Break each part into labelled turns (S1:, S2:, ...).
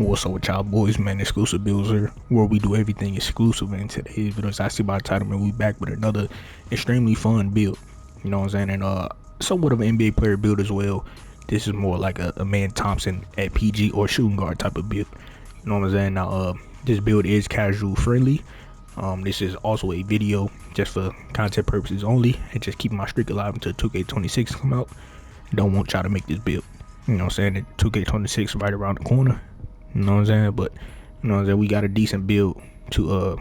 S1: What's up with y'all boys, man? Exclusive builds here, where we do everything exclusive. And today's video, I see by the title, man, we back with another extremely fun build. You know what I'm saying? And somewhat of an NBA player build as well. This is more like a man Thompson at PG or shooting guard type of build. You know what I'm saying? Now, this build is casual friendly. This is also a video just for content purposes only, and just keeping my streak alive until 2K26 come out. Don't want y'all to make this build. You know what I'm saying? 2K26 right around the corner. You know what I'm saying? But you know what I'm saying, we got a decent build to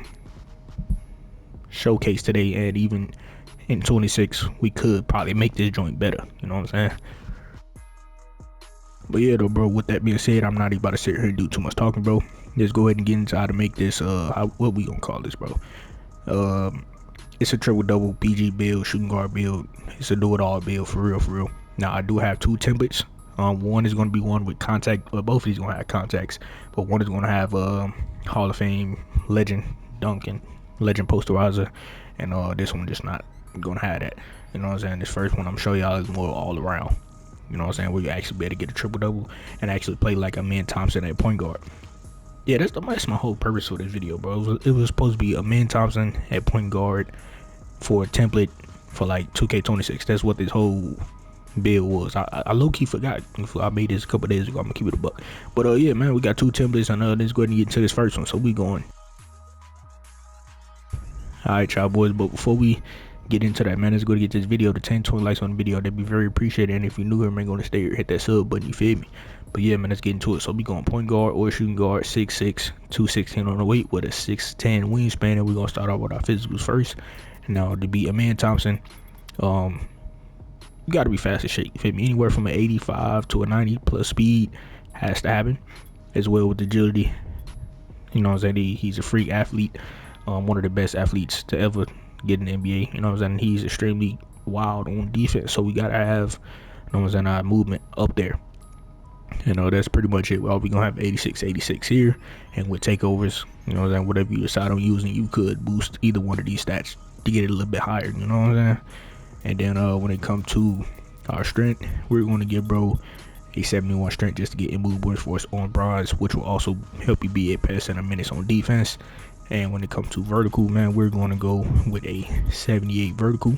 S1: showcase today, and even in 26 we could probably make this joint better. You know what I'm saying? But yeah though, bro, with that being said, I'm not even about to sit here and do too much talking, bro. Just go ahead and get into how to make this what we gonna call this, bro. It's a triple double PG build, shooting guard build. It's a do it all build, for real. Now I do have two templates. One is going to be one with contact, both of these going to have contacts, but one is going to have Hall of Fame legend Duncan, legend posterizer, and this one just not going to have that. You know what I'm saying? This first one I'm showing y'all is more all around. You know what I'm saying? Where you actually be able to get a triple double and actually play like a man Thompson at point guard. Yeah, that's my whole purpose for this video, bro. It was supposed to be a man Thompson at point guard for a template for like 2K26. That's what this whole build was. I low-key forgot. I made this a couple days ago. I'm gonna keep it a buck. But yeah, man, we got two templates, and let's go ahead and get into this first one. So we going. Alright, y'all boys, but before we get into that, man, let's go to get this video to 10-20 likes on the video. That'd be very appreciated. And if you're new here, man, gonna stay here, hit that sub button, you feel me? But yeah, man, let's get into it. So we going point guard or shooting guard, 6'6", 216 on the weight with a 6'10 wingspan, and we're gonna start off with our physicals first. Now, to be a man Thompson, you got to be fast as shit, you feel me? Anywhere from an 85 to a 90 plus speed has to happen, as well with agility. You know what I'm saying? He's a freak athlete, one of the best athletes to ever get in the NBA. You know what I'm saying? He's extremely wild on defense, so we got to have, you know what I'm saying, our movement up there. You know, that's pretty much it. Well, we're going to have 86 here, and with takeovers, you know what I'm saying, whatever you decide on using, you could boost either one of these stats to get it a little bit higher, you know what I'm saying? And then when it comes to our strength, we're going to give bro a 71 strength just to get immovable force on bronze, which will also help you be 8 pass center minutes on defense. And when it comes to vertical, man, we're going to go with a 78 vertical,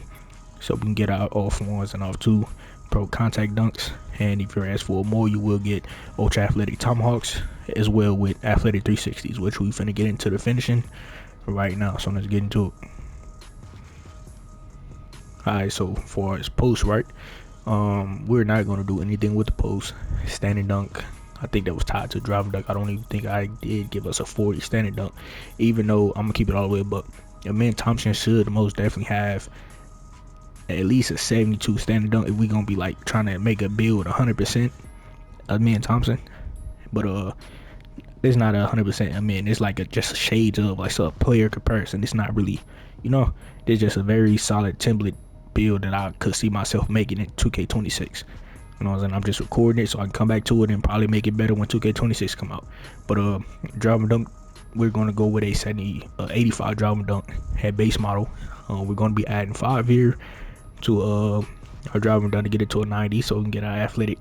S1: so we can get our off ones and off two pro contact dunks. And if you're asked for more, you will get ultra athletic tomahawks, as well with athletic 360s, which we finna get into the finishing right now. So let's get into it. Alright, so far as post, right, we're not going to do anything with the post. Standing dunk, I think that was tied to driving dunk. I don't even think I did give us a 40 standing dunk, even though I'm gonna keep it all the way. But a man Thompson should most definitely have at least a 72 standing dunk if we gonna be like trying to make a build 100% a man Thompson. But it's not 100% a man. It's like just a shades of like a player comparison. It's not really, you know, it's just a very solid template build that I could see myself making in 2K26. You know what I'm saying? I'm just recording it so I can come back to it and probably make it better when 2K26 come out. But driving dunk, we're gonna go with a 85 driving dunk at base model. We're gonna be adding 5 here to our driving dunk to get it to a 90, so we can get our athletic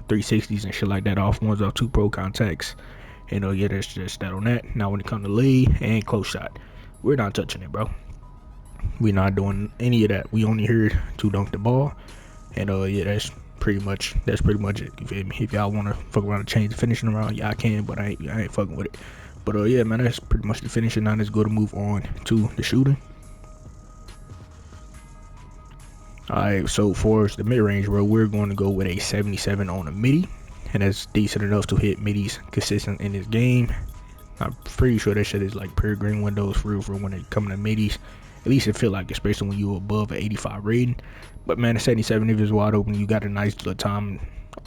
S1: 360s and shit like that off ones, off 2 pro contacts. And yeah, that's just that on that. Now when it comes to lay and close shot, we're not touching it, bro. We're not doing any of that. We only here to dunk the ball. And yeah, that's pretty much it, you feel me? If y'all want to fuck around and change the finishing around, y'all can, but I ain't fucking with it. But yeah, man, that's pretty much the finishing. Now let's go to move on to the shooting. Alright, so for the mid-range, bro, we're going to go with a 77 on a midi, and that's decent enough to hit midis consistent in this game. I'm pretty sure that shit is like pure green windows for real for when it comes to midis. At least it feel like, especially when you're above an 85 rating. But man, a 77, if it's wide open, you got a nice little time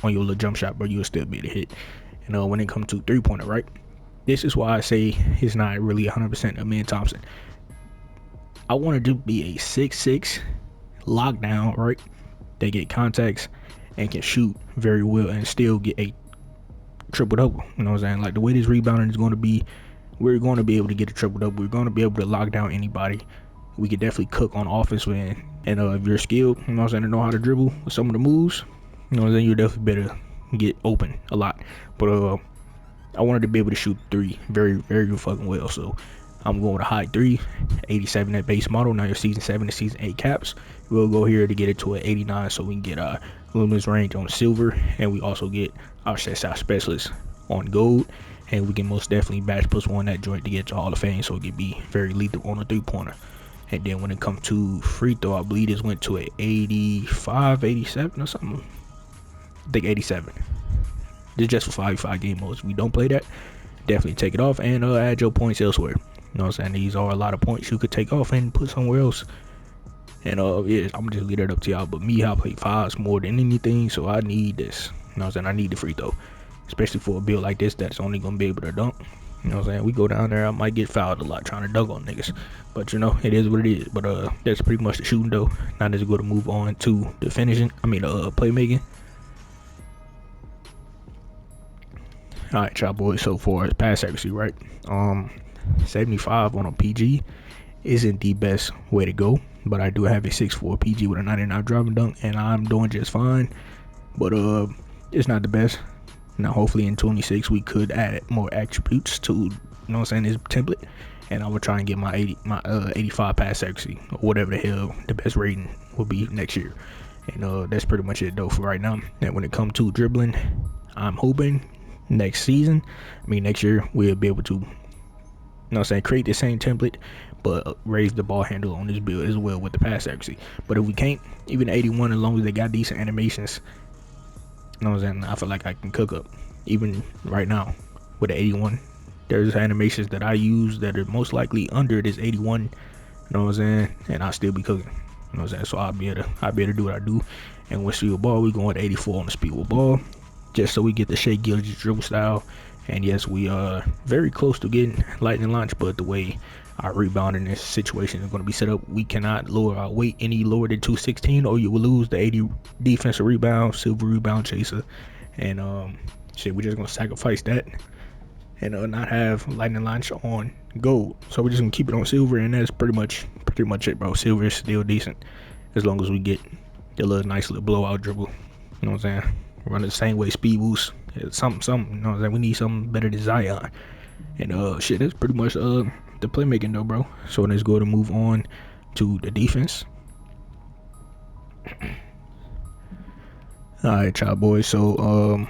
S1: on your little jump shot, bro, you'll still be able to hit. And when it comes to 3-pointer, right, this is why I say it's not really 100% a man Thompson. I wanted to be a 6'6 lockdown, right? They get contacts and can shoot very well and still get a triple double. You know what I'm saying? Like the way this rebounding is going to be, we're going to be able to get a triple double. We're going to be able to lock down anybody. We could definitely cook on offense when, and if you're skilled, you know what I'm saying, to know how to dribble with some of the moves, you know what I'm saying, you're definitely better get open a lot. But I wanted to be able to shoot three very, very fucking well. So I'm going with a high three, 87 at base model. Now your season 7 to season 8 caps. We'll go here to get it to an 89 so we can get our luminous range on silver, and we also get our set shot specialist on gold, and we can most definitely batch +1 that joint to get to Hall of Fame, so it can be very lethal on a 3-pointer. And then when it comes to free throw, I believe this went to an 85, 87 or something. I think 87. This is just for 5 game modes. If we don't play that, definitely take it off and add your points elsewhere. You know what I'm saying? These are a lot of points you could take off and put somewhere else. And yeah, I'm gonna just leave that up to y'all. But me, I play fives more than anything, so I need this. You know what I'm saying? I need the free throw, especially for a build like this that's only gonna be able to dunk. You know what I'm saying? We go down there, I might get fouled a lot trying to dunk on niggas, but you know, it is what it is. But that's pretty much the shooting though. Now let's go to move on to the finishing. Playmaking. All right, y'all boys. So far as pass accuracy, right? 75 on a PG isn't the best way to go, but I do have a 6'4 PG with a 99 driving dunk, and I'm doing just fine. But it's not the best. Now hopefully in 26 we could add more attributes to, you know what I'm saying, this template, and I will try and get my 85 pass accuracy or whatever the hell the best rating will be next year. And that's pretty much it though for right now. And when it comes to dribbling, I'm hoping next year we'll be able to, you know what I'm saying, create the same template but raise the ball handle on this build as well with the pass accuracy. But if we can't, even 81, as long as they got decent animations, you know what I'm saying, I feel like I can cook up. Even right now with the 81, there's animations that I use that are most likely under this 81, you know what I'm saying, and I'll still be cooking. You know what I'm saying? So I'll be able to do what I do. And with speed with ball, we going with 84 on the speed with ball, just so we get the Shea Gilgeous dribble style. And yes, we are very close to getting lightning launch, but the way our rebound in this situation is going to be set up, we cannot lower our weight any lower than 216, or you will lose the 80 defensive rebound, silver rebound chaser. And shit, we're just going to sacrifice that and not have lightning launch on gold. So we're just going to keep it on silver, and that's pretty much it, bro. Silver is still decent as long as we get the nice little blowout dribble. You know what I'm saying? Run the same way, speed boost, something, you know what I'm saying? We need something better than Zion. And shit, that's pretty much the playmaking though, bro. So let's go to move on to the defense. Alright, y'all boys. So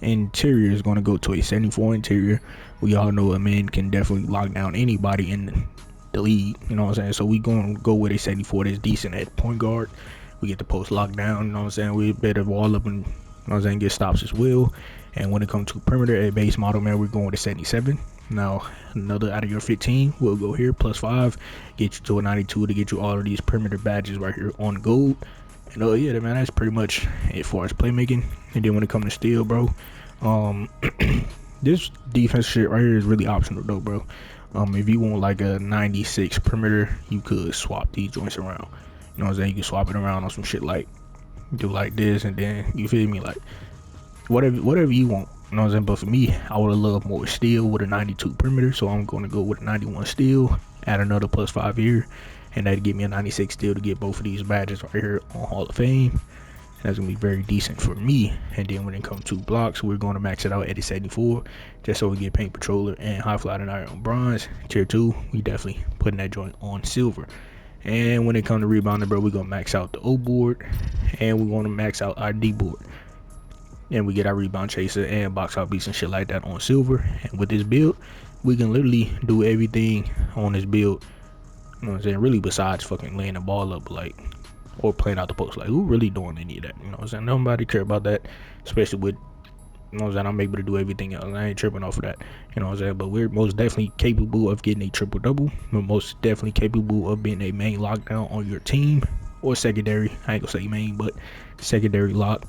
S1: interior is gonna go to a 74 interior. We all know a man can definitely lock down anybody in the league, you know what I'm saying? So we gonna go with a 74 that's decent at point guard. We get the post locked down, you know what I'm saying? We better wall up and, you know what I'm saying, get stops as well. And when it comes to perimeter at base model, man, we're going with a 77. Now another out of your 15 will go here, +5, get you to a 92 to get you all of these perimeter badges right here on gold. And yeah, man, that's pretty much it for us playmaking. And then when it comes to steal, bro, this defense shit right here is really optional though, bro. If you want like a 96 perimeter, you could swap these joints around. You know what I'm saying? You can swap it around on some shit, like do like this, and then, you feel me, like whatever you want. You know what I'm saying? But for me, I would have loved more steel with a 92 perimeter, so I'm going to go with a 91 steel, add another +5 here, and that'd give me a 96 steel to get both of these badges right here on Hall of Fame. That's gonna be very decent for me. And then when it comes to blocks, we're going to max it out at a 74, just so we get paint patroller and high fly and iron on bronze. Tier 2, we definitely putting that joint on silver. And when it comes to rebounding, bro, we're gonna max out the O board, and we're gonna max out our D board, and we get our rebound chaser and box out beats and shit like that on silver. And with this build, we can literally do everything on this build, you know what I'm saying, really, besides fucking laying the ball up, like, or playing out the post. Like, who really doing any of that? You know what I'm saying? Nobody care about that, especially with, you know what I'm saying, I'm able to do everything else. I ain't tripping off of that, you know what I'm saying? But we're most definitely capable of getting a triple-double. We're most definitely capable of being a main lockdown on your team, or secondary. I ain't gonna say main, but secondary lock.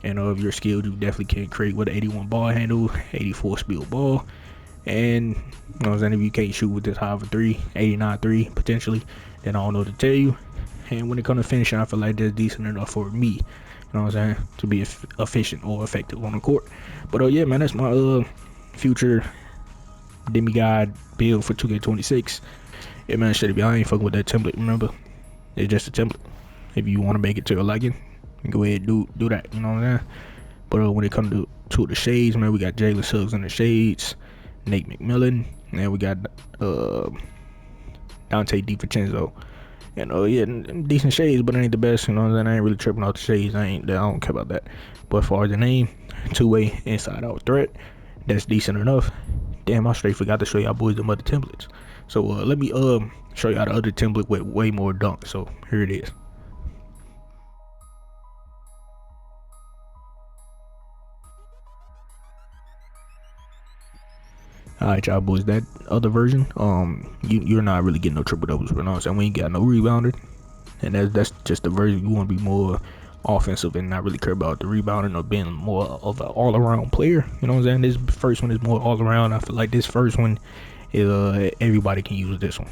S1: And if you're skilled, you definitely can create with an 81 ball handle, 84 speed ball. And, you know what I'm saying, if you can't shoot with this high of a 3, 89 3 potentially, then I don't know what to tell you. And when it comes to finishing, I feel like that's decent enough for me, you know what I'm saying, to be efficient or effective on the court. But yeah, man, that's my future demigod build for 2K26. Yeah, man, shit, if y'all ain't fucking with that template, remember, it's just a template. If you want to make it to your liking, go ahead and do that, you know what I'm saying? But when it comes to two of the shades, man. We got Jalen Suggs in the shades, Nate McMillan, and we got Dante DiVincenzo. Yeah, decent shades, but it ain't the best. You know what I'm saying? I ain't really tripping off the shades. I don't care about that. But as far as the name, two-way inside out threat, that's decent enough. Damn, I straight forgot to show y'all boys them other templates. So let me show y'all the other template with way more dunk. So here it is. Alright, y'all boys, that other version, you're not really getting no triple doubles, but you know what I'm saying? We ain't got no rebounder, and that's just the version you want to be more offensive and not really care about the rebounding or being more of an all-around player. You know what I'm saying? This first one is more all-around. I feel like this first one is everybody can use this one.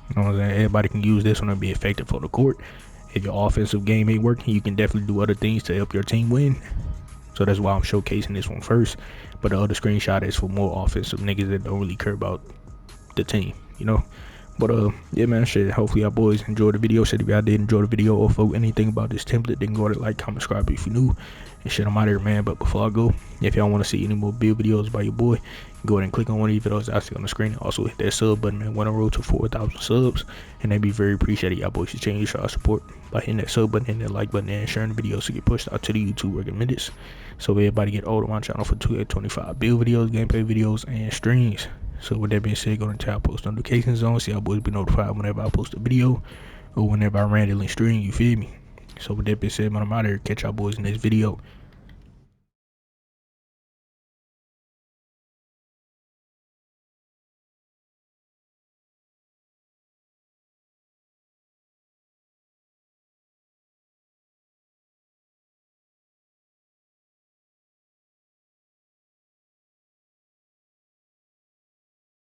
S1: You know what I'm saying? Everybody can use this one and be effective on the court. If your offensive game ain't working, you can definitely do other things to help your team win. So that's why I'm showcasing this one first. But the other screenshot is for more offensive niggas that don't really care about the team, you know. But yeah, man, shit, hopefully y'all boys enjoyed the video. Shit, if y'all did enjoy the video or for anything about this template, then go ahead and like, comment, subscribe if you new. And shit, I'm out here, man. But before I go, if y'all want to see any more build videos by your boy, go ahead and click on one of these videos I see on the screen. Also hit that sub button, man. We're on the road to 4,000 subs, and that'd be very appreciated. Y'all boys should change your support by hitting that sub button, hitting that like button, and sharing the video so get pushed out to the YouTube recommendeds. So everybody get all of my channel for 2K25 build videos, gameplay videos, and streams. So with that being said, go to tap post notifications on, so y'all boys be notified whenever I post a video or whenever I randomly stream, you feel me? So with that being said, man, I'm out here. Catch y'all boys in this video.